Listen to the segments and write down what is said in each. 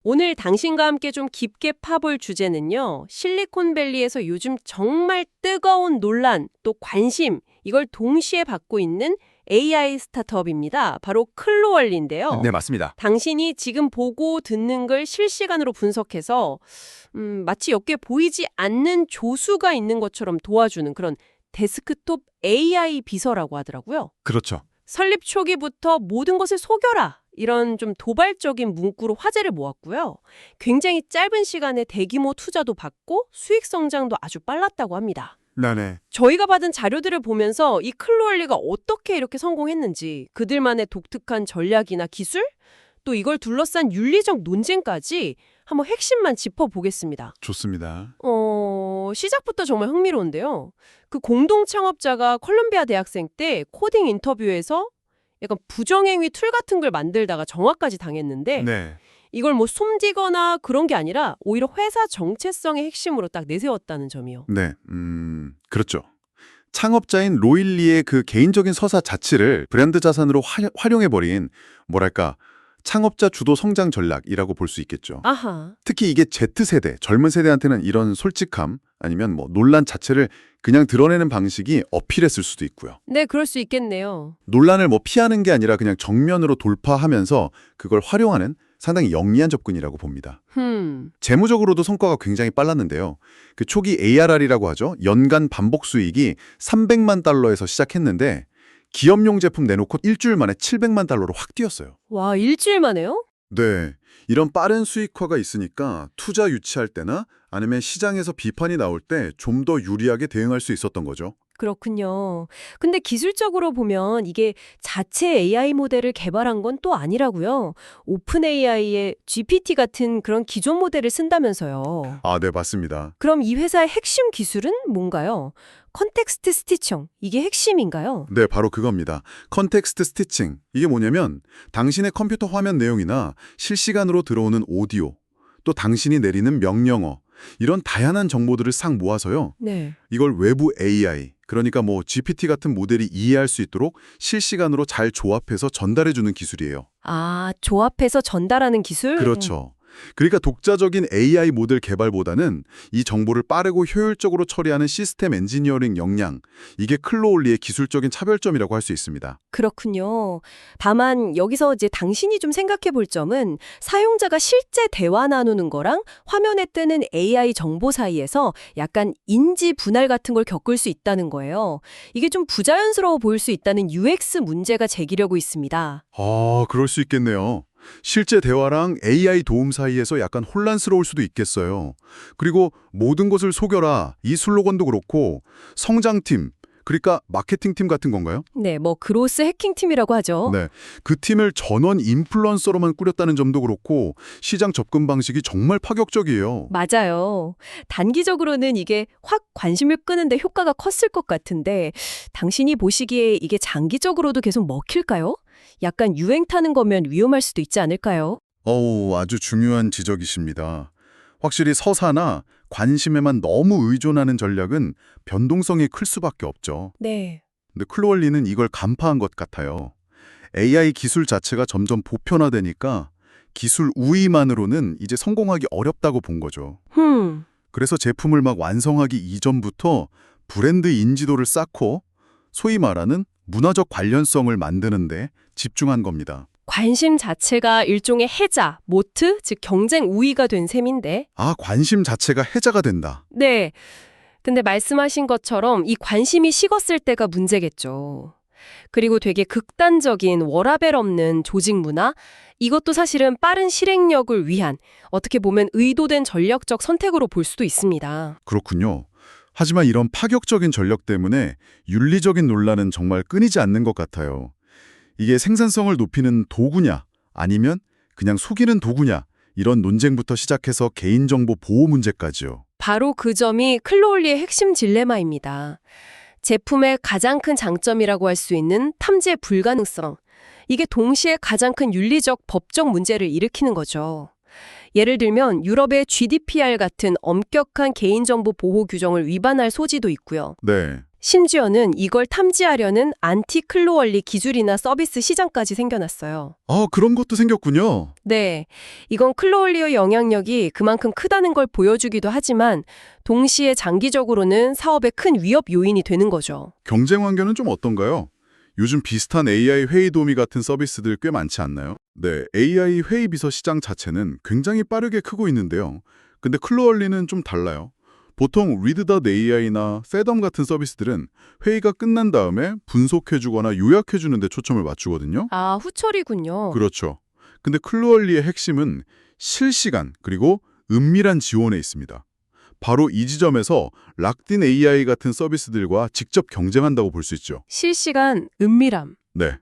오늘 당신과 함께 좀 깊게 파볼 주제는요. 실리콘밸리에서 요즘 정말 뜨거운 논란 또 관심 이걸 동시에 받고 있는 AI 스타트업입니다. 바로 클로월리인데요. 네, 맞습니다. 당신이 지금 보고 듣는 걸 실시간으로 분석해서 마치 옆에 보이지 않는 조수가 있는 것처럼 도와주는 그런 데스크톱 AI 비서라고 하더라고요. 그렇죠. 설립 초기부터 모든 것을 속여라. 이런 좀 도발적인 문구로 화제를 모았고요. 굉장히 짧은 시간에 대규모 투자도 받고 수익 성장도 아주 빨랐다고 합니다. 네네. 저희가 받은 자료들을 보면서 이 클로월리가 어떻게 이렇게 성공했는지, 그들만의 독특한 전략이나 기술, 또 이걸 둘러싼 윤리적 논쟁까지 한번 핵심만 짚어보겠습니다. 좋습니다. 시작부터 정말 흥미로운데요. 그 공동 창업자가 콜롬비아 대학생 때 코딩 인터뷰에서 약간 부정행위 툴 같은 걸 만들다가 정화까지 당했는데 네. 이걸 뭐 숨기거나 그런 게 아니라 오히려 회사 정체성의 핵심으로 딱 내세웠다는 점이요. 네. 그렇죠. 창업자인 로일리의 그 개인적인 서사 자체를 브랜드 자산으로 활용해버린 뭐랄까 창업자 주도 성장 전략이라고 볼 수 있겠죠. 아하. 특히 이게 Z세대, 젊은 세대한테는 이런 솔직함 아니면 뭐 논란 자체를 그냥 드러내는 방식이 어필했을 수도 있고요. 네, 그럴 수 있겠네요. 논란을 뭐 피하는 게 아니라 그냥 정면으로 돌파하면서 그걸 활용하는 상당히 영리한 접근이라고 봅니다. 재무적으로도 성과가 굉장히 빨랐는데요. 그 초기 ARR이라고 하죠. 연간 반복 수익이 300만 달러에서 시작했는데 기업용 제품 내놓고 일주일 만에 700만 달러로 확 뛰었어요. 와, 일주일 만에요? 네. 이런 빠른 수익화가 있으니까 투자 유치할 때나 아니면 시장에서 비판이 나올 때 좀 더 유리하게 대응할 수 있었던 거죠. 그렇군요. 근데 기술적으로 보면 이게 자체 AI 모델을 개발한 건 또 아니라고요. 오픈 AI의 GPT 같은 그런 기존 모델을 쓴다면서요. 아, 네, 맞습니다. 그럼 이 회사의 핵심 기술은 뭔가요? 컨텍스트 스티칭, 이게 핵심인가요? 네, 바로 그겁니다. 컨텍스트 스티칭. 이게 뭐냐면 당신의 컴퓨터 화면 내용이나 실시간으로 들어오는 오디오, 또 당신이 내리는 명령어, 이런 다양한 정보들을 싹 모아서요. 네. 이걸 외부 AI, 그러니까 뭐 GPT 같은 모델이 이해할 수 있도록 실시간으로 잘 조합해서 전달해주는 기술이에요. 아, 조합해서 전달하는 기술? 그렇죠. 그러니까 독자적인 AI 모델 개발보다는 이 정보를 빠르고 효율적으로 처리하는 시스템 엔지니어링 역량, 이게 클로울리의 기술적인 차별점이라고 할 수 있습니다. 그렇군요. 다만 여기서 이제 당신이 좀 생각해 볼 점은 사용자가 실제 대화 나누는 거랑 화면에 뜨는 AI 정보 사이에서 약간 인지 분할 같은 걸 겪을 수 있다는 거예요. 이게 좀 부자연스러워 보일 수 있다는 UX 문제가 제기되고 있습니다. 아, 그럴 수 있겠네요. 실제 대화랑 AI 도움 사이에서 약간 혼란스러울 수도 있겠어요. 그리고 모든 것을 속여라. 이 슬로건도 그렇고 성장팀, 그러니까 마케팅팀 같은 건가요? 네, 뭐 그로스 해킹팀이라고 하죠. 네. 그 팀을 전원 인플루언서로만 꾸렸다는 점도 그렇고 시장 접근 방식이 정말 파격적이에요. 맞아요. 단기적으로는 이게 확 관심을 끄는데 효과가 컸을 것 같은데 당신이 보시기에 이게 장기적으로도 계속 먹힐까요? 약간 유행 타는 거면 위험할 수도 있지 않을까요? 아주 중요한 지적이십니다. 확실히 서사나 관심에만 너무 의존하는 전략은 변동성이 클 수밖에 없죠. 네. 근데 클로월리는 이걸 간파한 것 같아요. AI 기술 자체가 점점 보편화되니까 기술 우위만으로는 이제 성공하기 어렵다고 본 거죠. 그래서 제품을 막 완성하기 이전부터 브랜드 인지도를 쌓고 소위 말하는 문화적 관련성을 만드는데 집중한 겁니다. 관심 자체가 일종의 해자, 모트, 즉 경쟁 우위가 된 셈인데. 아, 관심 자체가 해자가 된다. 네. 근데 말씀하신 것처럼 이 관심이 식었을 때가 문제겠죠. 그리고 되게 극단적인 워라밸 없는 조직 문화, 이것도 사실은 빠른 실행력을 위한 어떻게 보면 의도된 전략적 선택으로 볼 수도 있습니다. 그렇군요. 하지만 이런 파격적인 전력 때문에 윤리적인 논란은 정말 끊이지 않는 것 같아요. 이게 생산성을 높이는 도구냐 아니면 그냥 속이는 도구냐 이런 논쟁부터 시작해서 개인정보 보호 문제까지요. 바로 그 점이 클로울리의 핵심 딜레마입니다. 제품의 가장 큰 장점이라고 할 수 있는 탐지 불가능성. 이게 동시에 가장 큰 윤리적, 법적 문제를 일으키는 거죠. 예를 들면 유럽의 GDPR 같은 엄격한 개인정보 보호 규정을 위반할 소지도 있고요. 네. 심지어는 이걸 탐지하려는 안티-클로얼리 기술이나 서비스 시장까지 생겨났어요. 아, 그런 것도 생겼군요. 네, 이건 클로얼리의 영향력이 그만큼 크다는 걸 보여주기도 하지만 동시에 장기적으로는 사업의 큰 위협 요인이 되는 거죠. 경쟁 환경은 좀 어떤가요? 요즘 비슷한 AI 회의 도우미 같은 서비스들 꽤 많지 않나요? 네, AI 회의 비서 시장 자체는 굉장히 빠르게 크고 있는데요. 근데 클로얼리는 좀 달라요. 보통 Read.ai나 Fathom 같은 서비스들은 회의가 끝난 다음에 분석해주거나 요약해주는 데 초점을 맞추거든요. 아, 후처리군요. 그렇죠. 근데 클로얼리의 핵심은 실시간 그리고 은밀한 지원에 있습니다. 바로 이 지점에서 락딘 AI 같은 서비스들과 직접 경쟁한다고 볼 수 있죠. 실시간 은밀함. 네.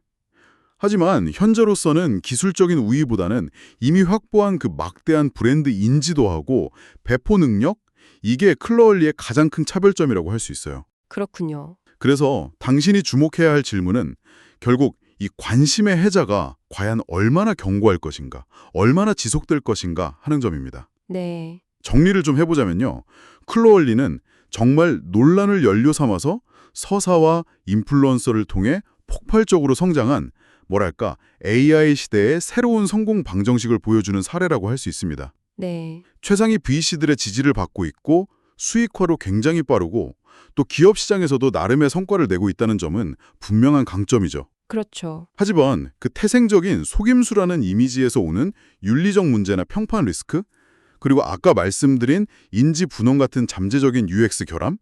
하지만 현재로서는 기술적인 우위보다는 이미 확보한 그 막대한 브랜드 인지도하고 배포 능력, 이게 클로얼리의 가장 큰 차별점이라고 할 수 있어요. 그렇군요. 그래서 당신이 주목해야 할 질문은 결국 이 관심의 해자가 과연 얼마나 견고할 것인가, 얼마나 지속될 것인가 하는 점입니다. 네. 정리를 좀 해보자면요. 클로얼리는 정말 논란을 연료 삼아서 서사와 인플루언서를 통해 폭발적으로 성장한 뭐랄까 AI 시대의 새로운 성공 방정식을 보여주는 사례라고 할 수 있습니다. 네. 최상위 VC들의 지지를 받고 있고 수익화로 굉장히 빠르고 또 기업 시장에서도 나름의 성과를 내고 있다는 점은 분명한 강점이죠. 그렇죠. 하지만 그 태생적인 속임수라는 이미지에서 오는 윤리적 문제나 평판 리스크, 그리고 아까 말씀드린 인지 분원 같은 잠재적인 UX 결함,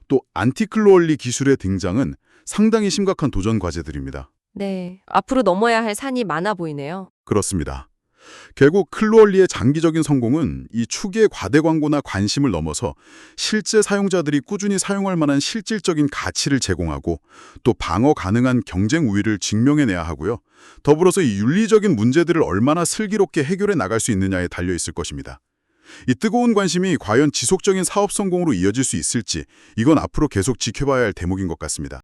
또 안티클로얼리 기술의 등장은 상당히 심각한 도전 과제들입니다. 네. 앞으로 넘어야 할 산이 많아 보이네요. 그렇습니다. 결국 클로얼리의 장기적인 성공은 이 추기의 과대 광고나 관심을 넘어서 실제 사용자들이 꾸준히 사용할 만한 실질적인 가치를 제공하고 또 방어 가능한 경쟁 우위를 증명해내야 하고요. 더불어서 이 윤리적인 문제들을 얼마나 슬기롭게 해결해 나갈 수 있느냐에 달려 있을 것입니다. 이 뜨거운 관심이 과연 지속적인 사업 성공으로 이어질 수 있을지 이건 앞으로 계속 지켜봐야 할 대목인 것 같습니다.